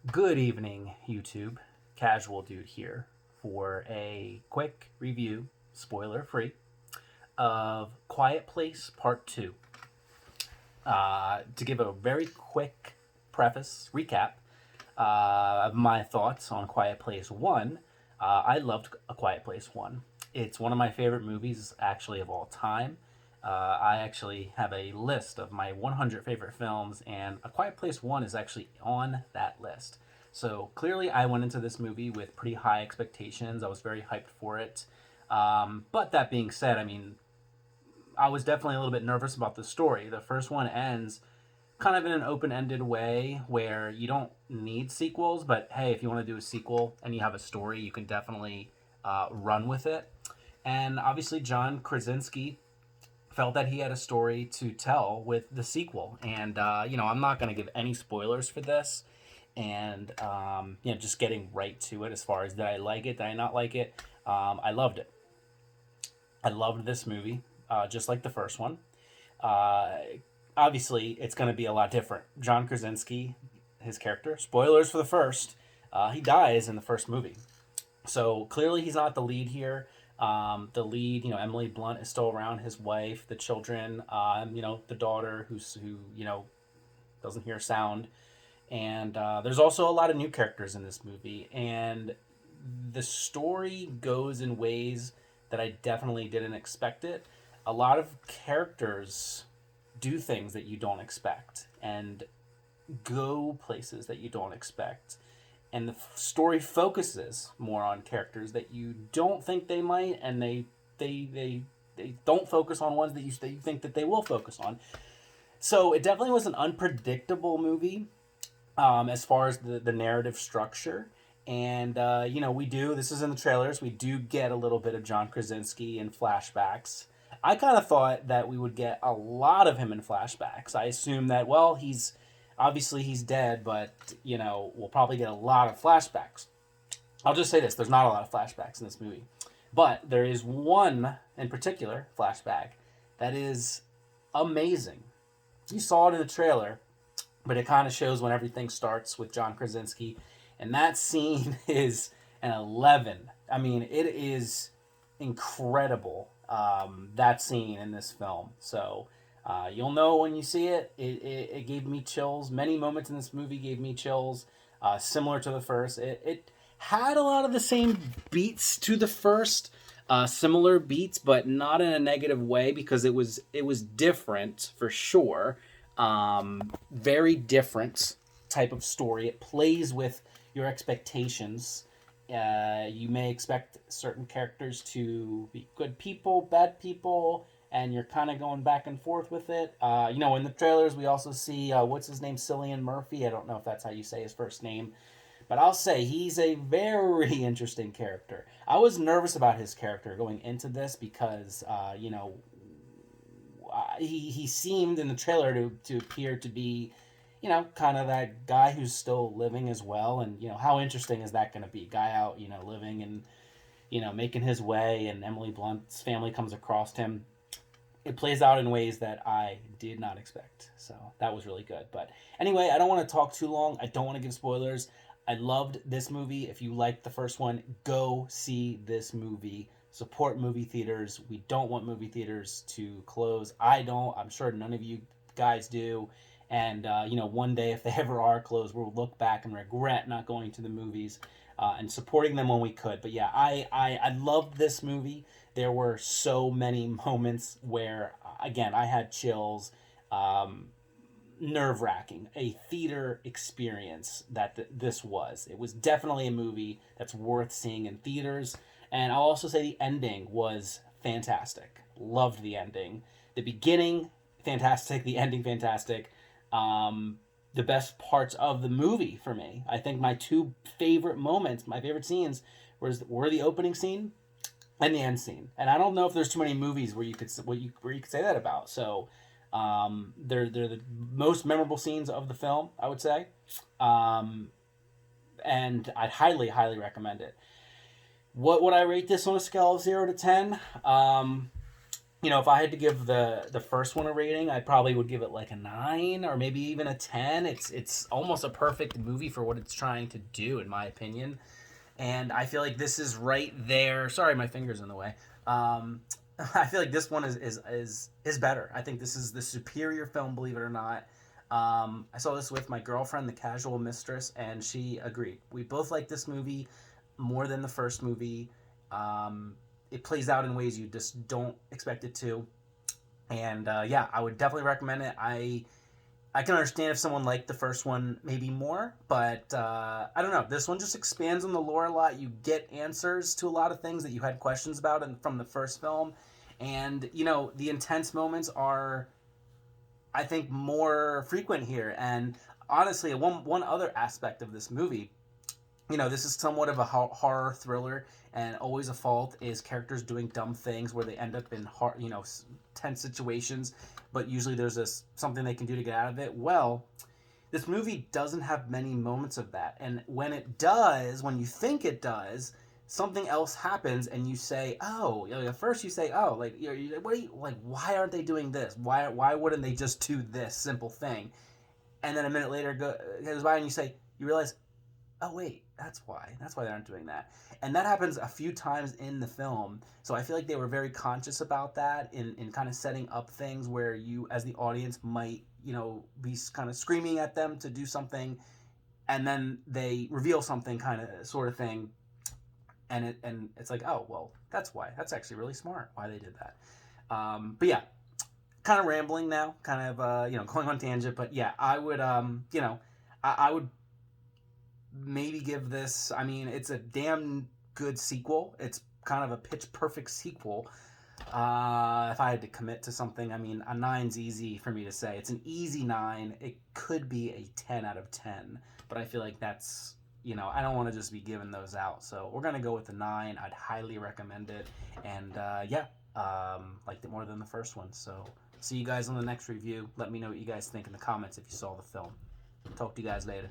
Good evening, YouTube. Casualdude here for a quick review, spoiler free, of Quiet Place Part 2. To give a very quick preface, recap of my thoughts on Quiet Place 1, I loved A Quiet Place 1. It's one of my favorite movies, actually, of all time. I actually have a list of my 100 favorite films, and A Quiet Place 1 is actually on that list. So clearly, I went into this movie with pretty high expectations. I was very hyped for it. But that being said, I mean, I was definitely a little bit nervous about the story. The first one ends kind of in an open-ended way where you don't need sequels, but hey, if you want to do a sequel and you have a story, you can definitely run with it. And obviously, John Krasinski felt that he had a story to tell with the sequel. And I'm not going to give any spoilers for this. And just getting right to it as far as did I like it, did I not like it? I loved it. I loved this movie, just like the first one. Uh, Obviously, it's going to be a lot different. John Krasinski, his character, spoilers for the first, he dies in the first movie. So clearly, he's not the lead here. The lead, Emily Blunt is still around. His wife, the children, the daughter who doesn't hear sound, and there's also a lot of new characters in this movie, and the story goes in ways that I definitely didn't expect it. A lot of characters do things that you don't expect and go places that you don't expect. And the story focuses more on characters that you don't think they might, and they don't focus on ones that you think that they will focus on. So it definitely was an unpredictable movie as far as the narrative structure. And, this is in the trailers, we do get a little bit of John Krasinski in flashbacks. I kind of thought that we would get a lot of him in flashbacks. I assumed that, well, he's dead, but, we'll probably get a lot of flashbacks. I'll just say this, there's not a lot of flashbacks in this movie. But there is one in particular flashback that is amazing. You saw it in the trailer, but it kind of shows when everything starts with John Krasinski, and that scene is an 11. I mean, it is incredible. That scene in this film. So you'll know when you see it. It gave me chills. Many moments in this movie gave me chills, similar to the first. It had a lot of the same beats to the first. Similar beats, but not in a negative way because it was different for sure. Very different type of story. It plays with your expectations. You may expect certain characters to be good people, bad people, and you're kind of going back and forth with it. In the trailers, we also see what's his name, Cillian Murphy. I don't know if that's how you say his first name, but I'll say he's a very interesting character. I was nervous about his character going into this because, he seemed in the trailer to appear to be, kind of that guy who's still living as well. And, how interesting is that going to be? Guy out, living and, making his way, and Emily Blunt's family comes across him. It plays out in ways that I did not expect. So that was really good. But anyway, I don't want to talk too long. I don't want to give spoilers. I loved this movie. If you liked the first one, go see this movie. Support movie theaters. We don't want movie theaters to close. I don't. I'm sure none of you guys do. And, one day if they ever are closed, we'll look back and regret not going to the movies and supporting them when we could. But yeah, I loved this movie. There were so many moments where, again, I had chills. Nerve wracking, a theater experience that this was. It was definitely a movie that's worth seeing in theaters. And I'll also say the ending was fantastic. Loved the ending. The beginning, fantastic. The ending, fantastic. The best parts of the movie for me. I think my two favorite moments, my favorite scenes, were the opening scene and the end scene. And I don't know if there's too many movies where you could say that about. So they're the most memorable scenes of the film, I would say, and I'd highly recommend it. What would I rate this on a scale of 0 to 10? If I had to give the first one a rating, I probably would give it like a 9 or maybe even a 10. It's almost a perfect movie for what it's trying to do, in my opinion. And I feel like this is right there. Sorry, my finger's in the way. Um, I feel like this one is better. I think this is the superior film, believe it or not. I saw this with my girlfriend, the casual mistress, and she agreed. We both like this movie more than the first movie. Um, it plays out in ways you just don't expect it to, and yeah, I would definitely recommend it. I can understand if someone liked the first one maybe more, but I don't know. This one just expands on the lore a lot. You get answers to a lot of things that you had questions about from the first film, and the intense moments are, I think, more frequent here. And honestly, one other aspect of this movie, this is somewhat of a horror thriller, and always a fault is characters doing dumb things where they end up in tense situations, but usually there's something they can do to get out of it. Well, this movie doesn't have many moments of that, and when it does, when you think it does, something else happens, and you say, "Oh," at first you say, "Oh," like, what are you like? Why aren't they doing this? Why wouldn't they just do this simple thing? And then a minute later goes by, and you realize, oh wait, that's why they aren't doing that. And that happens a few times in the film, so I feel like they were very conscious about that in kind of setting up things where you as the audience might be kind of screaming at them to do something, and then they reveal something kind of sort of thing, and it's like, oh well, that's why. That's actually really smart why they did that. But yeah, kind of rambling now, kind of going on tangent, but yeah, I would I would maybe give this. I mean, it's a damn good sequel. It's kind of a pitch perfect sequel. If I had to commit to something, I mean, a nine's easy for me to say. It's an easy 9. It could be a 10 out of 10, but I feel like that's, I don't want to just be giving those out. So we're gonna go with the 9. I'd highly recommend it, and yeah, liked it more than the first one. So see you guys on the next review. Let me know what you guys think in the comments if you saw the film. Talk to you guys later.